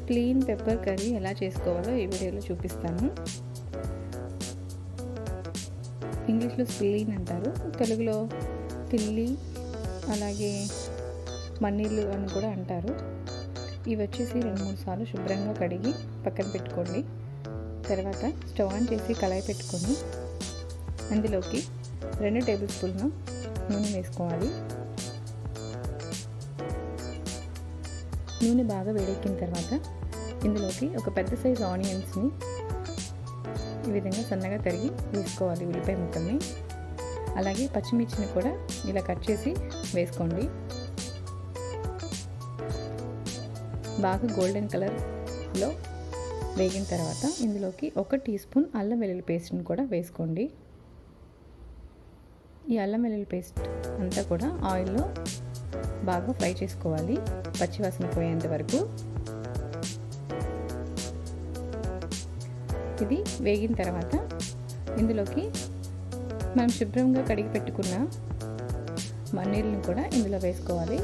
Plain pepper curry ఎలా చేసుకోవాలో ఈ వీడియోలో చూపిస్తాను. ఇంగ్లీష్లో స్ప్లీన్ అంటారు, తెలుగులో తిల్లి అలాగే మన్నీళ్ళు అని కూడా అంటారు. ఇవి వచ్చేసి 2-3 సార్లు శుభ్రంగా కడిగి పక్కన పెట్టుకోండి. తర్వాత స్టవ్ ఆన్ చేసి కళాయి పెట్టుకొని అందులోకి 2 టేబుల్ స్పూన్ల నూనె వేసుకోవాలి. నూనె బాగా వేడెక్కిన తర్వాత ఇందులోకి ఒక పెద్ద సైజు ఆనియన్స్ని ఈ విధంగా సన్నగా తరిగి వేసుకోవాలి. ఉల్లిపాయ ముక్కల్ని అలాగే పచ్చిమిర్చిని కూడా ఇలా కట్ చేసి వేసుకోండి. బాగా గోల్డెన్ కలర్లో వేగిన తర్వాత ఇందులోకి 1 టీ స్పూన్ అల్లం వెల్లుల్లి పేస్ట్ని కూడా వేసుకోండి. ఈ అల్లం వెల్లుల్లి పేస్ట్ అంతా కూడా ఆయిల్లో బాగా ఫ్రై చేసుకోవాలి, పచ్చివాసన పోయేంత వరకు. ఇది వేగిన తర్వాత ఇందులోకి మనం శుభ్రంగా కడిగి పెట్టుకున్న మన్నీళ్ళని కూడా ఇందులో వేసుకోవాలి.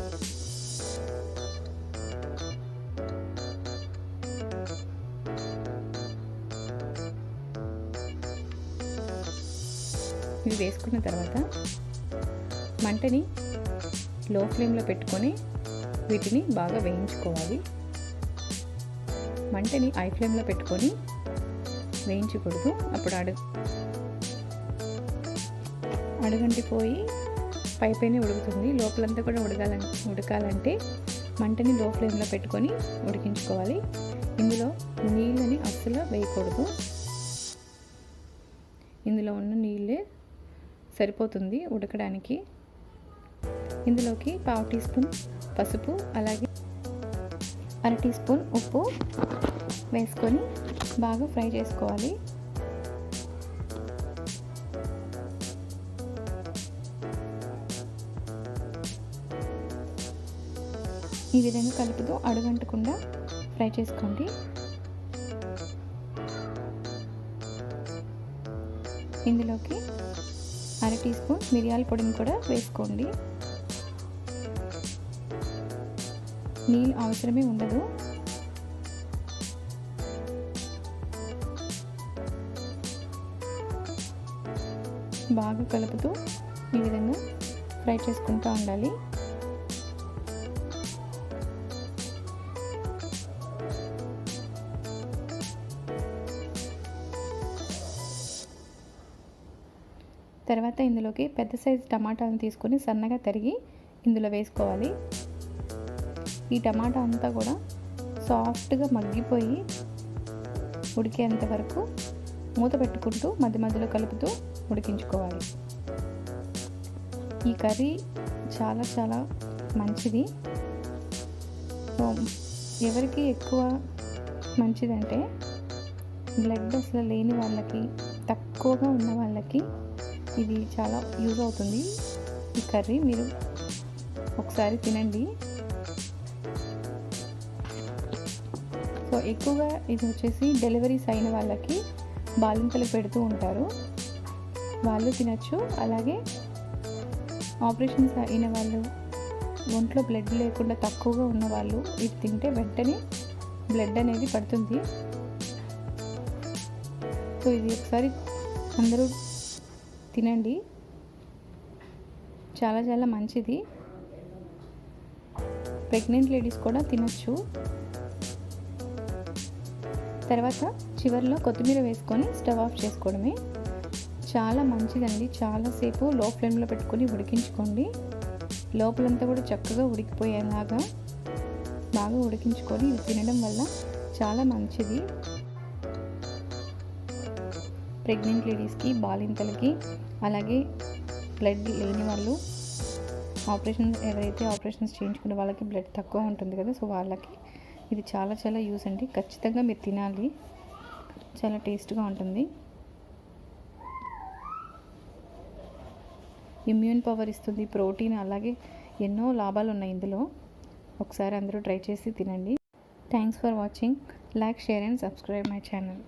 ఇవి వేసుకున్న తర్వాత మంటని లో ఫ్లేమ్లో పెట్టుకొని వీటిని బాగా వేయించుకోవాలి. మంటని హై ఫ్లేమ్లో పెట్టుకొని వేయించకూడదు, అప్పుడు అడుగంటిపోయి పైపైనే ఉడుకుతుంది. లోపలంతా కూడా ఉడకాలంటే మంటని లో ఫ్లేమ్లో పెట్టుకొని ఉడికించుకోవాలి. ఇందులో నీళ్ళని అస్సలు వేయకూడదు, ఇందులో ఉన్న నీళ్ళే సరిపోతుంది ఉడకడానికి. ఇందులోకి 1/2 టీ స్పూన్ పసుపు అలాగే 1/2 టీ స్పూన్ ఉప్పు వేసుకొని బాగా ఫ్రై చేసుకోవాలి. ఈ విధంగా కలుపుతూ అడుగంటకుండా ఫ్రై చేసుకోండి. ఇందులోకి 1/2 టీ స్పూన్ మిరియాల పొడిని కూడా వేసుకోండి. నీళ్ళు అవసరమే ఉండదు. బాగా కలుపుతూ ఈ విధంగా ఫ్రై చేసుకుంటూ ఉండాలి. తర్వాత ఇందులోకి పెద్ద సైజు టమాటాలను తీసుకొని సన్నగా తరిగి ఇందులో వేసుకోవాలి. ఈ టమాటా అంతా కూడా సాఫ్ట్గా మగ్గిపోయి ఉడికేంత వరకు మూత పెట్టుకుంటూ మధ్య మధ్యలో కలుపుతూ ఉడికించుకోవాలి. ఈ కర్రీ చాలా చాలా మంచిది. ఎవరికి ఎక్కువ మంచిదంటే బ్లడ్ అసలు లేని వాళ్ళకి, తక్కువగా ఉన్న వాళ్ళకి ఇది చాలా యూజ్ అవుతుంది. ఈ కర్రీ మీరు ఒకసారి తినండి. సో ఎక్కువగా ఇది వచ్చేసి డెలివరీస్ అయిన వాళ్ళకి బాలింతలు పెడుతూ ఉంటారు, వాళ్ళు తినచ్చు. అలాగే ఆపరేషన్స్ అయిన వాళ్ళు, ఒంట్లో బ్లడ్ లేకుండా తక్కువగా ఉన్న వాళ్ళు ఇది తింటే వెంటనే బ్లడ్ అనేది పడుతుంది. సో ఇది ఒకసారి అందరూ తినండి, చాలా చాలా మంచిది. ప్రెగ్నెంట్ లేడీస్ కూడా తినచ్చు. తర్వాత చివరిలో కొత్తిమీర వేసుకొని స్టవ్ ఆఫ్ చేసుకోవడమే. చాలా మంచిదండి. చాలాసేపు లో ఫ్లేమ్లో పెట్టుకొని ఉడికించుకోండి. లోపలంతా కూడా చక్కగా ఉడికిపోయేలాగా బాగా ఉడికించుకొని ఇది తినడం వల్ల చాలా మంచిది. ప్రెగ్నెంట్ లేడీస్కి, బాలింతలకి, అలాగే బ్లడ్ లేని వాళ్ళు, ఎవరైతే ఆపరేషన్స్ చేయించుకునే వాళ్ళకి బ్లడ్ తక్కువ ఉంటుంది కదా, సో వాళ్ళకి ఇది చాలా చాలా యూస్ అండి. ఖచ్చితంగా మీరు తినాలి, చాలా టేస్ట్గా ఉంటుంది. ఇమ్యూన్ పవర్ ఇస్తుంది, ప్రోటీన్, అలాగే ఎన్నో లాభాలు ఉన్నాయి ఇందులో. ఒకసారి అందరూ ట్రై చేసి తినండి. Thanks for watching. Like, share and subscribe my channel.